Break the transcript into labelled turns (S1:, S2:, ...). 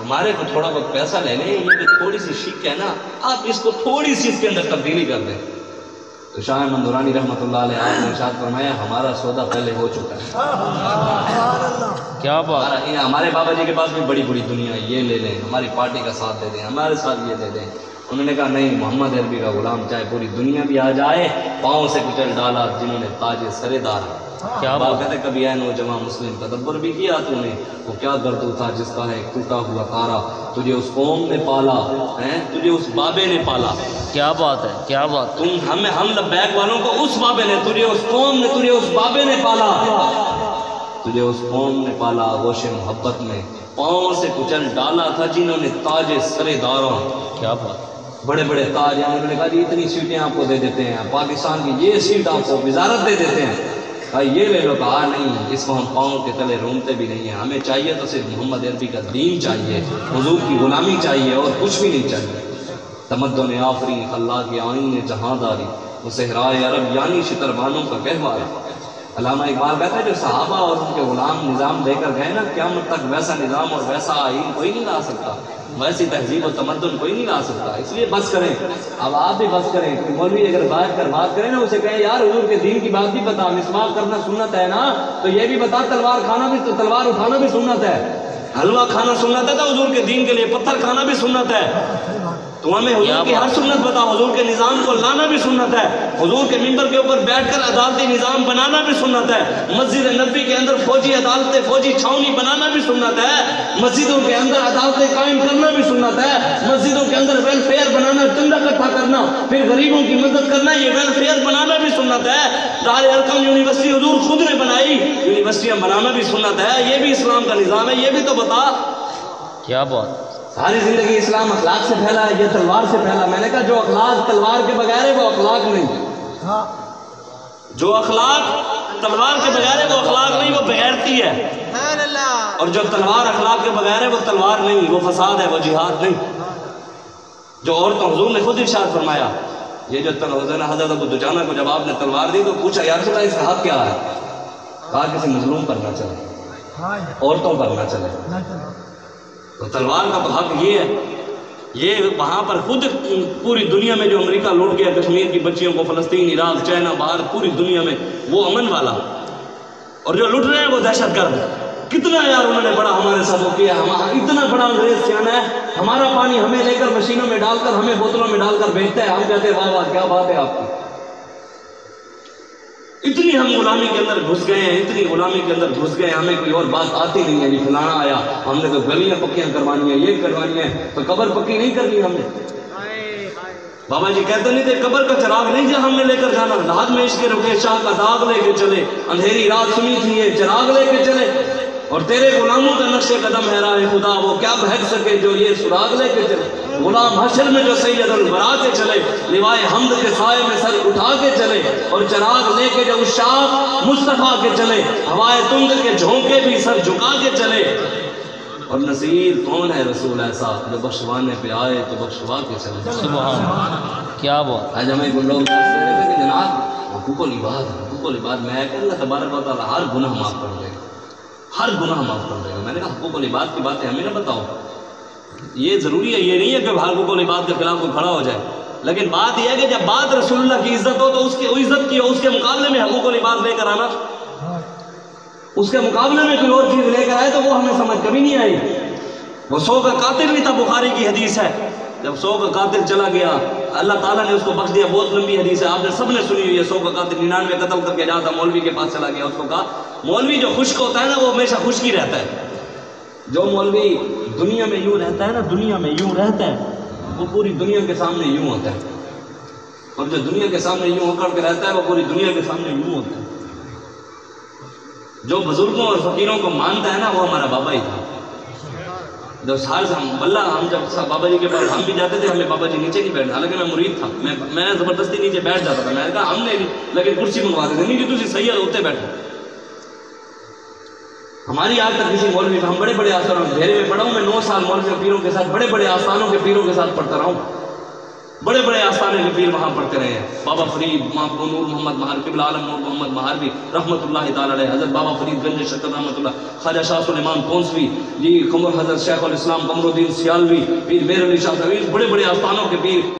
S1: ہمارے کو تھوڑا بہت پیسہ لے لیں، یہ جو تھوڑی سی شک ہے نا، آپ اس کو تھوڑی سی اس کے اندر تبدیلی کر دیں۔ تو شاہ احمد نورانی رحمۃ اللہ علیہ آپ نے ارشاد فرمایا ہمارا سودا پہلے ہو چکا ہے۔
S2: کیا بات ہے،
S1: ہمارے بابا جی کے پاس بھی بڑی بڑی دنیا ہے، یہ لے لیں، ہماری پارٹی کا ساتھ دے دیں، ہمارے ساتھ یہ دے دیں۔ انہوں نے کہا نہیں، محمد عربی کا غلام چاہے پوری دنیا بھی آ جائے، پاؤں سے کچل ڈالا جنہوں نے تاج سرے دار۔
S2: کیا
S1: بات
S2: بات
S1: کہتے کبھی اے نوجوان مسلم تدبر بھی کیا تو نے، وہ کیا گردو تھا جس کا ہے ٹوٹا ہوا تارا، تجھے اس قوم نے پالا ہے، تجھے اس بابے نے پالا۔
S2: کیا بات ہے، کیا بات ہے،
S1: ہم لبیک والوں کو اس بابے نے، تجھے اس قوم نے، تجھے اس بابے نے پالا، تجھے اس قوم نے پالا گوش محبت میں، پاؤں سے کچل ڈالا تھا جنہوں نے تاج سرے داروں۔
S2: کیا بات،
S1: بڑے بڑے تاج ہیں، انہوں نے کہا جی اتنی سیٹیں آپ کو دے دیتے ہیں، پاکستان کی یہ سیٹ آپ کو وزارت دے دیتے ہیں، کہا یہ لے لو، کہا نہیں، اس کو ہم پاؤں کے تلے رومتے بھی نہیں ہیں، ہمیں چاہیے تو صرف محمد عربی کا دین چاہیے، حضور کی غلامی چاہیے، اور کچھ بھی نہیں چاہیے۔ تمدن آفرین اللہ کی آئین جہاں داری، وہ صحرائے عرب یعنی شتربانوں کا گہوارہ۔ علامہ اقبال کہتا ہے جو صحابہ اور ان کے غلام نظام دے کر گئے نا، قیامت تک ویسا نظام اور ویسا آئین کوئی نہیں لا سکتا، ویسی تہذیب و تمدن کوئی نہیں لا سکتا۔ اس لیے بس کریں، اب آپ بھی بس کریں کہ مولوی اگر بات کریں نا، اسے کہیں یار حضور کے دین کی بات بھی بتا، مسواک کرنا سنت ہے نا، تو یہ بھی بتا تلوار کھانا بھی، تلوار اٹھانا بھی سنت ہے، حلوہ کھانا سنت ہے، تو حضور کے دین کے لیے پتھر کھانا بھی سنت ہے۔ تو ہمیں حضور کی ہر سنت بتا، حضور کے نظام کو لانا بھی سنت ہے، حضور کے ممبر کے اوپر بیٹھ کر عدالتی نظام بنانا بھی سنت ہے، مسجد نبی کے اندر فوجی عدالتیں، فوجی چھاونی بنانا بھی سنت ہے، مسجدوں کے اندر عدالتیں قائم کرنا بھی سنت ہے، مسجدوں کے اندر ویلفیئر بنانا، چندہ اکٹھا کرنا، پھر غریبوں کی مدد کرنا، یہ ویلفیئر بنانا بھی سنت ہے۔ دار ارقم یونیورسٹی حضور خود نے بنائی، یونیورسٹیاں بنانا بھی سنت ہے، یہ بھی اسلام کا نظام ہے، یہ بھی تو بتا۔
S2: کیا بات،
S1: ساری زندگی اسلام اخلاق سے پھیلا ہے، یہ تلوار سے پھیلا۔ میں نے کہا جو اخلاق تلوار کے بغیر ہے وہ اخلاق نہیں، جو اخلاق تلوار کے بغیر ہے وہ اخلاق نہیں، وہ بغیرتی ہے، اور جو تلوار اخلاق کے بغیر ہے وہ تلوار نہیں، وہ فساد ہے، وہ جہاد نہیں۔ جو عورتوں، حضور نے خود ارشاد فرمایا، یہ جو حضرت ابو دجانہ کو جب آپ نے تلوار دی تو پوچھا یا رسول اللہ اس کا حق کیا ہے؟ کہا کسی مظلوم پر نہ چلے، عورتوں پر نہ چلے۔ تو تلوار کا تو حق یہ ہے، یہ وہاں پر خود پوری دنیا میں جو امریکہ لوٹ گیا کشمیر کی بچیوں کو، فلسطین، عراق، چائنا، باہر پوری دنیا میں وہ امن والا، اور جو لٹ رہے ہیں وہ دہشت گرد۔ کتنا یار انہوں نے بڑا ہمارے ساتھ وہ کیا، اتنا بڑا انگریز سیانا ہے، ہمارا پانی ہمیں لے کر مشینوں میں ڈال کر، ہمیں بوتلوں میں ڈال کر بیچتا ہے، ہم کہتے ہیں واہ واہ کیا بات ہے آپ کی۔ اتنی ہم غلامی کے اندر گھس گئے ہیں، اتنی غلامی کے اندر گھس گئے، ہمیں کوئی اور بات آتی نہیں ہے، فلانا آیا ہم نے تو گلیاں پکیاں کروانی ہیں، یہ کروانی ہے، تو قبر پکی نہیں کرنی ہم نے۔ بابا جی کہتے نہیں تھے قبر کا چراغ نہیں جہاں ہم نے لے کر جانا، رات میں عشق رکھے شاہ کا داغ لے کے چلے، اندھیری رات سنی تھی یہ چراغ لے کے چلے، اور تیرے غلاموں کا نقش قدم ہے راہ خدا، وہ کیا بہک سکے جو یہ سراغ لے کے چلے۔ غلام حشر میں جو سید الورا کے چلے، لوائے حمد کے سائے میں سر اٹھا کے چلے، اور چراغ لے کے جو شاہ مصطفیٰ کے چلے، ہوائے تند کے جھونکے بھی سر جھکا کے چلے۔ اور نصیر کون ہے رسول ایسا جو بخشوانے پہ آئے تو بخشوا کے چلے۔
S2: سبحان اللہ، کیا بات،
S1: آج ہمیں لوگ کہتے ہیں کہ جناب حقوق العباد، حقوق العباد میں کہ اللہ تبارک و تعالیٰ ہر گناہ معاف کر دے گا، ہر گناہ معاف کر دے گا۔ میں نے کہا حقوق العباد کی باتیں ہمیں نہ بتاؤ، یہ ضروری ہے، یہ نہیں ہے کہ حقوق العباد کے خلاف کوئی کھڑا ہو جائے، لیکن بات یہ ہے کہ جب بات رسول اللہ کی عزت ہو تو اس کی عزت کی اس کے مقابلے میں حقوق العباد لے کر آنا، اس کے مقابلے میں کوئی اور چیز لے کر آئے تو وہ ہمیں سمجھ کبھی نہیں آئی۔ وہ 100 کا قاتل نہیں تھا، بخاری کی حدیث ہے، جب 100 کا قاتل چلا گیا اللہ تعالیٰ نے اس کو بخش دیا، بہت لمبی حدیث ہے، آپ نے سب نے سنی ہوئی ہے۔ 100 کا قاتل 99 قتل کر کے جاتا، مولوی کے پاس چلا گیا، اس کو کہا مولوی جو خشک ہوتا ہے نا وہ ہمیشہ خشک ہی رہتا ہے، جو مولوی دنیا میں یوں رہتا ہے نا، دنیا میں یوں رہتا ہے، وہ پوری دنیا کے سامنے یوں ہوتا ہے، اور جو دنیا کے سامنے یوں ہو کر کے رہتا ہے وہ پوری دنیا کے سامنے یوں ہوتا ہے۔ جو بزرگوں اور فقیروں کو مانتا ہے نا وہ ہمارا بابا ہی تھا۔ جب ہم جب بابا جی کے پاس ہم بھی جاتے تھے، ہمیں بابا جی نیچے نہیں بیٹھنا، حالانکہ میں مرید تھا، میں زبردستی نیچے بیٹھ جاتا تھا، میں نے کہا ہم نے لیکن کرسی منگوا دیتے نہیں جی تھی صحیح ہے ہوتے بیٹھے۔ ہماری آج تک کسی مولوی ہم بڑے بڑے آستانوں میں، دھیرے میں پڑھا ہوں میں 9 سال مولوی پیروں کے ساتھ، بڑے بڑے آستانوں کے پیروں کے ساتھ پڑھتا رہا ہوں، بڑے بڑے آستانے کے پیر وہاں پڑھتے رہے ہیں. بابا فرید نور محمد مہار قبلہ عالم نور محمد مہاروی رحمۃ اللہ تعالی علیہ، حضرت بابا فرید گنج شکر رحمۃ اللہ، خواجہ شاہ سلیمان کونسوی جی، حضرت شیخ الاسلام قمر الدین سیالوی، پیر میر علی شاہ طویل، بڑے بڑے آستانوں کے پیر